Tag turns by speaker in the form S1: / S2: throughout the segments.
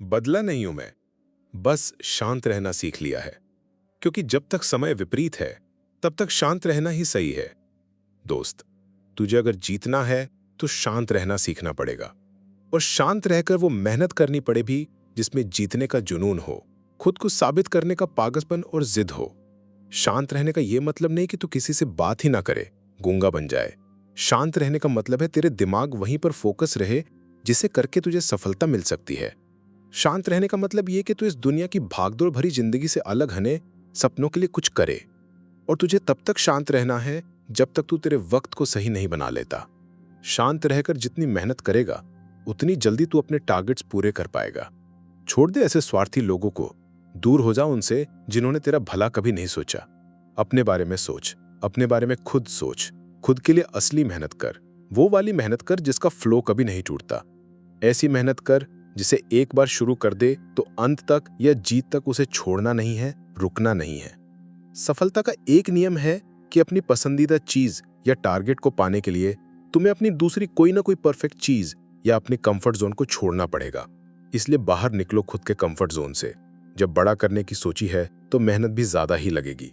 S1: बदला नहीं हूं मैं, बस शांत रहना सीख लिया है। क्योंकि जब तक समय विपरीत है, तब तक शांत रहना ही सही है। दोस्त, तुझे अगर जीतना है, तो शांत रहना सीखना पड़ेगा। और शांत रहकर वो मेहनत करनी पड़े भी जिसमें जीतने का जुनून हो, खुद को साबित करने का पागलपन और जिद हो। शांत रहने का यह मतलब नहीं कि तू किसी से बात ही ना करे, गूंगा बन जाए। शांत रहने का मतलब है तेरे दिमाग वहीं पर फोकस रहे जिसे करके तुझे सफलता मिल सकती है। शांत रहने का मतलब यह कि तू इस दुनिया की भागदौड़ भरी जिंदगी से अलग हने सपनों के लिए कुछ करे। और तुझे तब तक शांत रहना है जब तक तू तेरे वक्त को सही नहीं बना लेता। शांत रहकर जितनी मेहनत करेगा, उतनी जल्दी तू अपने टारगेट्स पूरे कर पाएगा। छोड़ दे ऐसे स्वार्थी लोगों को, दूर हो जा उनसे जिन्होंने तेरा भला कभी नहीं सोचा। अपने बारे में सोच, अपने बारे में खुद सोच। खुद के लिए असली मेहनत कर, वो वाली मेहनत कर जिसका फ्लो कभी नहीं टूटता। ऐसी मेहनत कर जिसे एक बार शुरू कर दे तो अंत तक या जीत तक उसे छोड़ना नहीं है, रुकना नहीं है। सफलता का एक नियम है कि अपनी पसंदीदा चीज या टारगेट को पाने के लिए तुम्हें अपनी दूसरी कोई ना कोई परफेक्ट चीज या अपनी कंफर्ट जोन को छोड़ना पड़ेगा। इसलिए बाहर निकलो खुद के कंफर्ट जोन से। जब बड़ा करने की सोची है तो मेहनत भी ज्यादा ही लगेगी।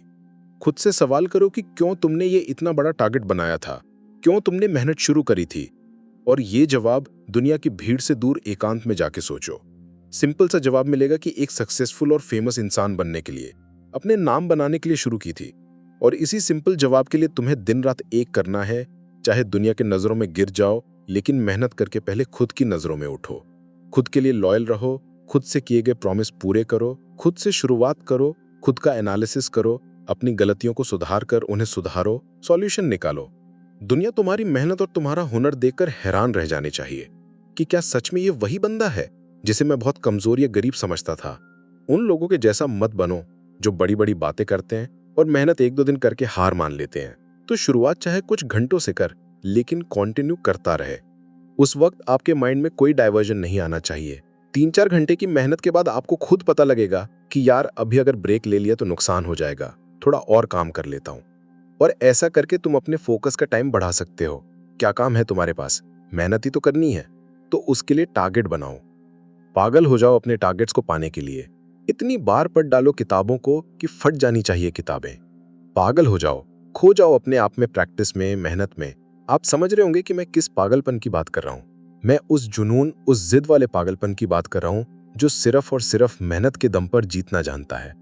S1: खुद से सवाल करो कि क्यों तुमने ये इतना बड़ा टारगेट बनाया था, क्यों तुमने मेहनत शुरू करी थी। और ये जवाब दुनिया की भीड़ से दूर एकांत में जाके सोचो। सिंपल सा जवाब मिलेगा कि एक सक्सेसफुल और फेमस इंसान बनने के लिए, अपने नाम बनाने के लिए शुरू की थी। और इसी सिंपल जवाब के लिए तुम्हें दिन रात एक करना है। चाहे दुनिया के नजरों में गिर जाओ, लेकिन मेहनत करके पहले खुद की नजरों में उठो। खुद के लिए लॉयल रहो, खुद से किए गए प्रॉमिस पूरे करो, खुद से शुरुआत करो, खुद का एनालिसिस करो, अपनी गलतियों को सुधार कर उन्हें सुधारो, सॉल्यूशन निकालो। दुनिया तुम्हारी मेहनत और तुम्हारा हुनर देखकर हैरान रह जानी चाहिए कि क्या सच में ये वही बंदा है जिसे मैं बहुत कमजोर या गरीब समझता था। उन लोगों के जैसा मत बनो जो बड़ी बड़ी बातें करते हैं और मेहनत एक दो दिन करके हार मान लेते हैं। तो शुरुआत चाहे कुछ घंटों से कर, लेकिन कंटिन्यू करता रहे। उस वक्त आपके माइंड में कोई डाइवर्जन नहीं आना चाहिए। 3-4 घंटे की मेहनत के बाद आपको खुद पता लगेगा कि यार अभी अगर ब्रेक ले लिया तो नुकसान हो जाएगा, थोड़ा और काम कर लेता हूं। और ऐसा करके तुम अपने फोकस का टाइम बढ़ा सकते हो। क्या काम है तुम्हारे पास? मेहनत ही तो करनी है। तो उसके लिए टारगेट बनाओ। पागल हो जाओ अपने टारगेट्स को पाने के लिए। इतनी बार पढ़ डालो किताबों को कि फट जानी चाहिए किताबें। पागल हो जाओ, खो जाओ अपने आप में, प्रैक्टिस में, मेहनत में। आप समझ रहे होंगे कि मैं किस पागलपन की बात कर रहा हूं। मैं उस जुनून, उस जिद वाले पागलपन की बात कर रहा हूं जो सिर्फ और सिर्फ मेहनत के दम पर जीतना जानता है।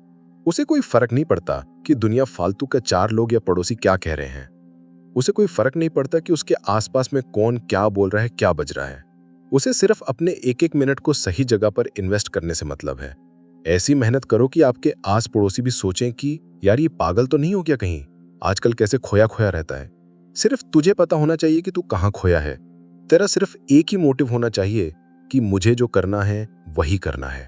S1: उसे कोई फर्क नहीं पड़ता कि दुनिया फालतू के 4 लोग या पड़ोसी क्या कह रहे हैं। उसे कोई फर्क नहीं पड़ता कि उसके आसपास में कौन क्या बोल रहा है, क्या बज रहा है। उसे सिर्फ अपने एक एक मिनट को सही जगह पर इन्वेस्ट करने से मतलब है। ऐसी मेहनत करो कि आपके आस पड़ोसी भी सोचें कि यार ये पागल तो नहीं हो गया कहीं, आजकल कैसे खोया खोया रहता है। सिर्फ तुझे पता होना चाहिए कि तू कहाँ खोया है। तेरा सिर्फ एक ही मोटिव होना चाहिए कि मुझे जो करना है वही करना है।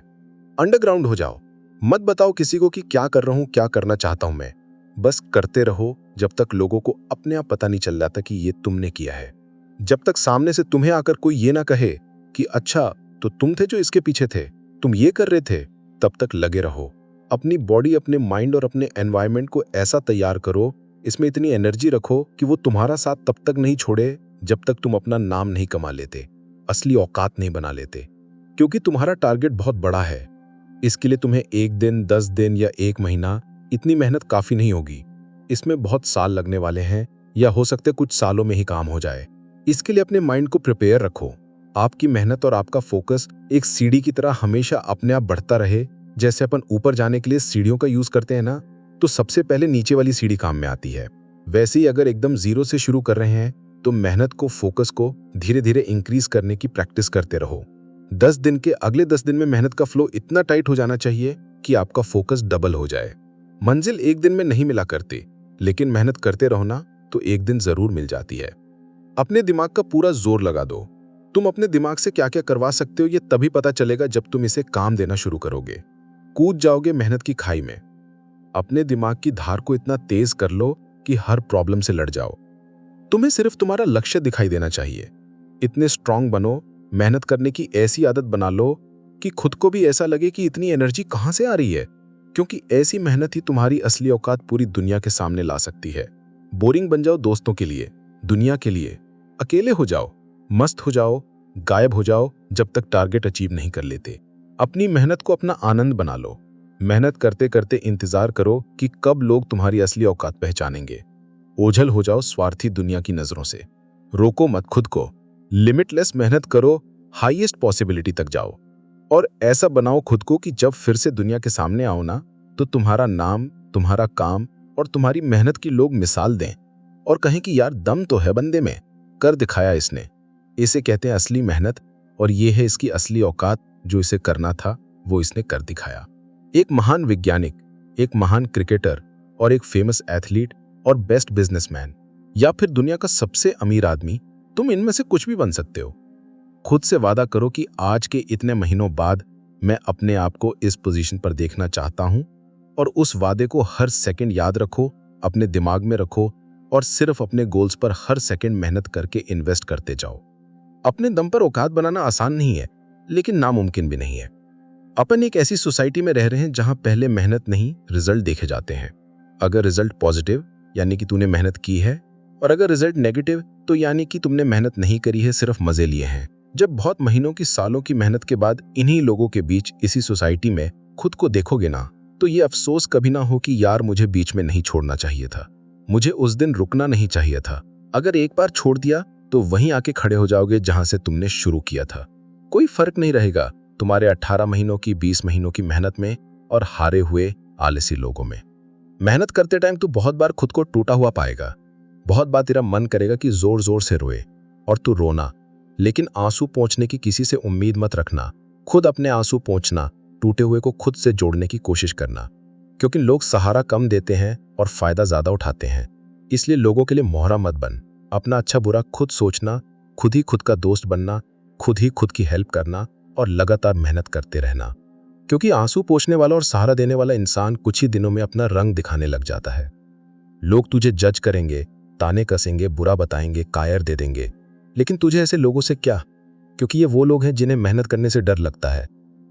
S1: अंडरग्राउंड हो जाओ। मत बताओ किसी को कि क्या कर रहा हूं, क्या करना चाहता हूं मैं। बस करते रहो जब तक लोगों को अपने आप पता नहीं चल जाता कि ये तुमने किया है। जब तक सामने से तुम्हें आकर कोई ये ना कहे कि अच्छा तो तुम थे जो इसके पीछे थे, तुम ये कर रहे थे, तब तक लगे रहो। अपनी बॉडी, अपने माइंड और अपने एनवायरनमेंट को ऐसा तैयार करो, इसमें इतनी एनर्जी रखो कि वो तुम्हारा साथ तब तक नहीं छोड़े जब तक तुम अपना नाम नहीं कमा लेते, असली औकात नहीं बना लेते। क्योंकि तुम्हारा टारगेट बहुत बड़ा है। इसके लिए तुम्हें 1 दिन, 10 दिन या 1 महीना इतनी मेहनत काफी नहीं होगी। इसमें बहुत साल लगने वाले हैं, या हो सकते कुछ सालों में ही काम हो जाए। इसके लिए अपने माइंड को प्रिपेयर रखो। आपकी मेहनत और आपका फोकस एक सीढ़ी की तरह हमेशा अपने आप बढ़ता रहे। जैसे अपन ऊपर जाने के लिए सीढ़ियों का यूज करते हैं ना, तो सबसे पहले नीचे वाली सीढ़ी काम में आती है। वैसे ही अगर एकदम जीरो से शुरू कर रहे हैं तो मेहनत को, फोकस को धीरे धीरे इंक्रीज करने की प्रैक्टिस करते रहो। 10 दिन के अगले 10 दिन में मेहनत का फ्लो इतना टाइट हो जाना चाहिए कि आपका फोकस डबल हो जाए। मंजिल एक दिन में नहीं मिला करती, लेकिन मेहनत करते रहो ना तो एक दिन जरूर मिल जाती है। अपने दिमाग का पूरा जोर लगा दो। तुम अपने दिमाग से क्या क्या करवा सकते हो ये तभी पता चलेगा जब तुम इसे काम देना शुरू करोगे। कूद जाओगे मेहनत की खाई में। अपने दिमाग की धार को इतना तेज कर लो कि हर प्रॉब्लम से लड़ जाओ। तुम्हें सिर्फ तुम्हारा लक्ष्य दिखाई देना चाहिए। इतने स्ट्रांग बनो, मेहनत करने की ऐसी आदत बना लो कि खुद को भी ऐसा लगे कि इतनी एनर्जी कहां से आ रही है। क्योंकि ऐसी मेहनत ही तुम्हारी असली औकात पूरी दुनिया के सामने ला सकती है। बोरिंग बन जाओ दोस्तों के लिए, दुनिया के लिए। अकेले हो जाओ, मस्त हो जाओ, गायब हो जाओ जब तक टारगेट अचीव नहीं कर लेते। अपनी मेहनत को अपना आनंद बना लो। मेहनत करते करते इंतजार करो कि कब लोग तुम्हारी असली औकात पहचानेंगे। ओझल हो जाओ स्वार्थी दुनिया की नजरों से। रोको मत खुद को। लिमिटलेस मेहनत करो, हाईएस्ट पॉसिबिलिटी तक जाओ और ऐसा बनाओ खुद को कि जब फिर से दुनिया के सामने आओ ना, तो तुम्हारा नाम, तुम्हारा काम और तुम्हारी मेहनत की लोग मिसाल दें और कहें कि यार दम तो है बंदे में, कर दिखाया इसने। इसे कहते हैं असली मेहनत और ये है इसकी असली औकात। जो इसे करना था वो इसने कर दिखाया। एक महान वैज्ञानिक, एक महान क्रिकेटर और एक फेमस एथलीट और बेस्ट बिजनेसमैन या फिर दुनिया का सबसे अमीर आदमी, तुम इनमें से कुछ भी बन सकते हो। खुद से वादा करो कि आज के इतने महीनों बाद मैं अपने आप को इस पोजीशन पर देखना चाहता हूं और उस वादे को हर सेकंड याद रखो, अपने दिमाग में रखो और सिर्फ अपने गोल्स पर हर सेकंड मेहनत करके इन्वेस्ट करते जाओ। अपने दम पर औकात बनाना आसान नहीं है, लेकिन नामुमकिन भी नहीं है। अपन एक ऐसी सोसाइटी में रह रहे हैं जहां पहले मेहनत नहीं, रिजल्ट देखे जाते हैं। अगर रिजल्ट पॉजिटिव यानी कि तूने मेहनत की है, और अगर रिजल्ट नेगेटिव तो यानी कि तुमने मेहनत नहीं करी है, सिर्फ मजे लिए हैं। जब बहुत महीनों की, सालों की मेहनत के बाद इन्हीं लोगों के बीच इसी सोसाइटी में खुद को देखोगे ना, तो ये अफसोस कभी ना हो कि यार मुझे बीच में नहीं छोड़ना चाहिए था, मुझे उस दिन रुकना नहीं चाहिए था। अगर एक बार छोड़ दिया तो वहीं आके खड़े हो जाओगे जहां से तुमने शुरू किया था। कोई फर्क नहीं रहेगा तुम्हारे 18 महीनों की, 20 महीनों की मेहनत में और हारे हुए आलसी लोगों में। मेहनत करते टाइम तू बहुत बार खुद को टूटा हुआ पाएगा। बहुत बार तेरा मन करेगा कि जोर जोर से रोए और तू रोना, लेकिन आंसू पोंछने की किसी से उम्मीद मत रखना। खुद अपने आंसू पोंछना, टूटे हुए को खुद से जोड़ने की कोशिश करना, क्योंकि लोग सहारा कम देते हैं और फायदा ज्यादा उठाते हैं। इसलिए लोगों के लिए मोहरा मत बन। अपना अच्छा बुरा खुद सोचना, खुद ही खुद का दोस्त बनना, खुद ही खुद की हेल्प करना और लगातार मेहनत करते रहना, क्योंकि आंसू पोंछने वाला और सहारा देने वाला इंसान कुछ ही दिनों में अपना रंग दिखाने लग जाता है। लोग तुझे जज करेंगे, ताने कसेंगे, बुरा बताएंगे, कायर दे देंगे, लेकिन तुझे ऐसे लोगों से क्या, क्योंकि ये वो लोग हैं जिन्हें मेहनत करने से डर लगता है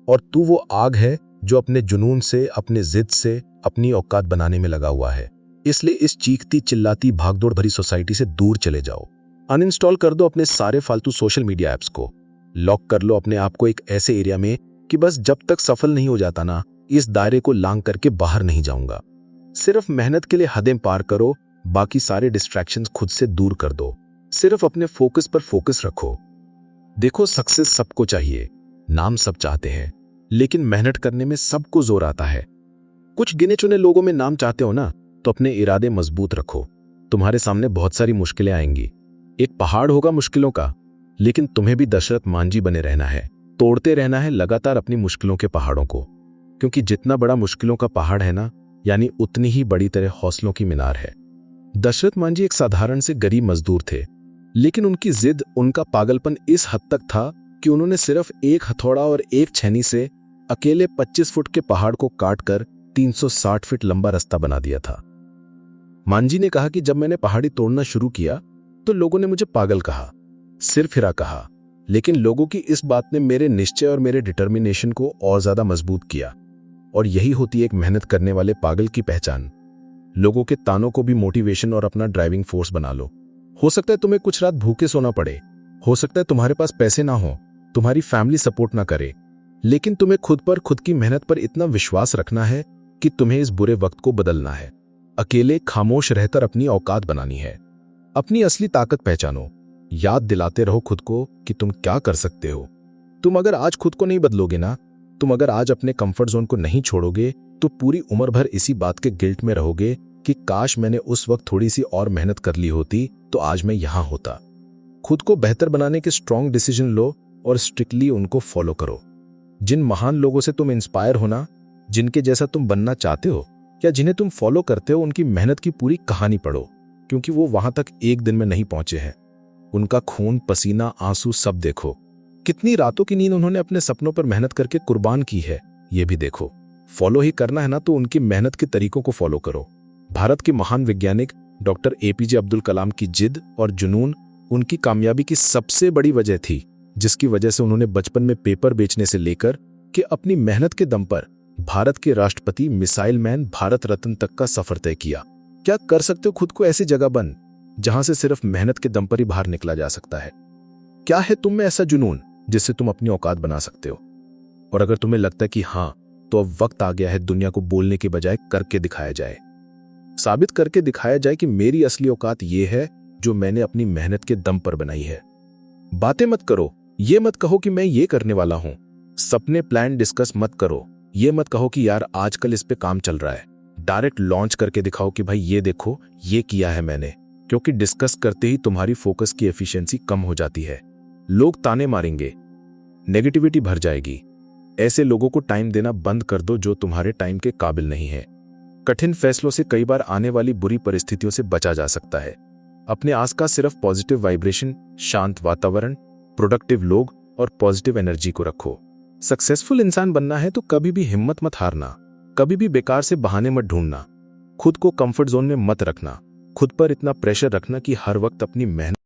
S1: और तू वो आग है जो अपने जुनून से, अपने जिद से अपनी औकात बनाने में लगा हुआ है। इसलिए इस चीखती चिल्लाती भागदौड़ भरी सोसाइटी से दूर चले जाओ। अनइंस्टॉल कर दो अपने सारे फालतू सोशल मीडिया ऐप्स को। लॉक कर लो अपने आप को एक ऐसे एरिया में कि बस जब तक सफल नहीं हो जाता ना, इस दायरे को लांग करके बाहर नहीं जाऊंगा। सिर्फ मेहनत के लिए हदें पार करो, बाकी सारे डिस्ट्रैक्शंस खुद से दूर कर दो। सिर्फ अपने फोकस पर फोकस रखो। देखो, सक्सेस सबको चाहिए, नाम सब चाहते हैं, लेकिन मेहनत करने में सबको जोर आता है। कुछ गिने चुने लोगों में नाम चाहते हो ना, तो अपने इरादे मजबूत रखो। तुम्हारे सामने बहुत सारी मुश्किलें आएंगी, एक पहाड़ होगा मुश्किलों का, लेकिन तुम्हें भी दशरथ मांझी बने रहना है, तोड़ते रहना है लगातार अपनी मुश्किलों के पहाड़ों को, क्योंकि जितना बड़ा मुश्किलों का पहाड़ है ना, यानी उतनी ही बड़ी तरह हौसलों की मीनार है। दशरथ मांझी एक साधारण से गरीब मजदूर थे, लेकिन उनकी जिद, उनका पागलपन इस हद तक था कि उन्होंने सिर्फ एक हथौड़ा और एक छेनी से अकेले 25 फुट के पहाड़ को काटकर 360 फीट लंबा रास्ता बना दिया था। मांझी ने कहा कि जब मैंने पहाड़ी तोड़ना शुरू किया तो लोगों ने मुझे पागल कहा, सिर फिरा कहा, लेकिन लोगों की इस बात ने मेरे निश्चय और मेरे डिटर्मिनेशन को और ज्यादा मजबूत किया। और यही होती है एक मेहनत करने वाले पागल की पहचान। लोगों के तानों को भी मोटिवेशन और अपना ड्राइविंग फोर्स बना लो। हो सकता है तुम्हें कुछ रात भूखे सोना पड़े, हो सकता है तुम्हारे पास पैसे ना हो, तुम्हारी फैमिली सपोर्ट ना करे, लेकिन तुम्हें खुद पर, खुद की मेहनत पर इतना विश्वास रखना है कि तुम्हें इस बुरे वक्त को बदलना है। अकेले खामोश रहकर अपनी औकात बनानी है। अपनी असली ताकत पहचानो। याद दिलाते रहो खुद को कि तुम क्या कर सकते हो। तुम अगर आज खुद को नहीं बदलोगे ना, तुम अगर आज अपने कंफर्ट जोन को नहीं छोड़ोगे, तो पूरी उम्र भर इसी बात के गिल्ट में रहोगे कि काश मैंने उस वक्त थोड़ी सी और मेहनत कर ली होती तो आज मैं यहां होता। खुद को बेहतर बनाने के स्ट्रॉन्ग डिसीजन लो और स्ट्रिक्टली उनको फॉलो करो। जिन महान लोगों से तुम इंस्पायर हो ना, जिनके जैसा तुम बनना चाहते हो या जिन्हें तुम फॉलो करते हो, उनकी मेहनत की पूरी कहानी पढ़ो, क्योंकि वो वहां तक एक दिन में नहीं पहुंचे हैं। उनका खून, पसीना, आंसू सब देखो। कितनी रातों की नींद उन्होंने अपने सपनों पर मेहनत करके कुर्बान की है, ये भी देखो। फॉलो ही करना है ना, तो उनकी मेहनत के तरीकों को फॉलो करो। भारत के महान वैज्ञानिक डॉक्टर एपीजे अब्दुल कलाम की जिद और जुनून उनकी कामयाबी की सबसे बड़ी वजह थी, जिसकी वजह से उन्होंने बचपन में पेपर बेचने से लेकर कि अपनी मेहनत के दम पर भारत के राष्ट्रपति, मिसाइल मैन, भारत रत्न तक का सफर तय किया। क्या कर सकते हो खुद को ऐसी जगह बन जहां से सिर्फ मेहनत के दम पर ही बाहर निकला जा सकता है? क्या है तुम में ऐसा जुनून जिससे तुम अपनी औकात बना सकते हो?
S2: और अगर तुम्हें लगता है कि हाँ, तो अब वक्त आ गया है दुनिया को बोलने के बजाय करके दिखाया जाए। साबित करके दिखाया जाए कि मेरी असली औकात ये है जो मैंने अपनी मेहनत के दम पर बनाई है। बातें मत करो, ये मत कहो कि मैं ये करने वाला हूं। सपने प्लान डिस्कस मत करो, ये मत कहो कि यार आजकल इस पे काम चल रहा है। डायरेक्ट लॉन्च करके दिखाओ कि भाई ये देखो, ये किया है मैंने। क्योंकि डिस्कस करते ही तुम्हारी फोकस की एफिशिएंसी कम हो जाती है। लोग ताने मारेंगे, नेगेटिविटी भर जाएगी। ऐसे लोगों को टाइम देना बंद कर दो जो तुम्हारे टाइम के काबिल नहीं है। कठिन फैसलों से कई बार आने वाली बुरी परिस्थितियों से बचा जा सकता है। अपने आसपास सिर्फ पॉजिटिव वाइब्रेशन, शांत वातावरण, प्रोडक्टिव लोग और पॉजिटिव एनर्जी को रखो। सक्सेसफुल इंसान बनना है तो कभी भी हिम्मत मत हारना, कभी भी बेकार से बहाने मत ढूंढना, खुद को कंफर्ट जोन में मत रखना, खुद पर इतना प्रेशर रखना कि हर वक्त अपनी मेहनत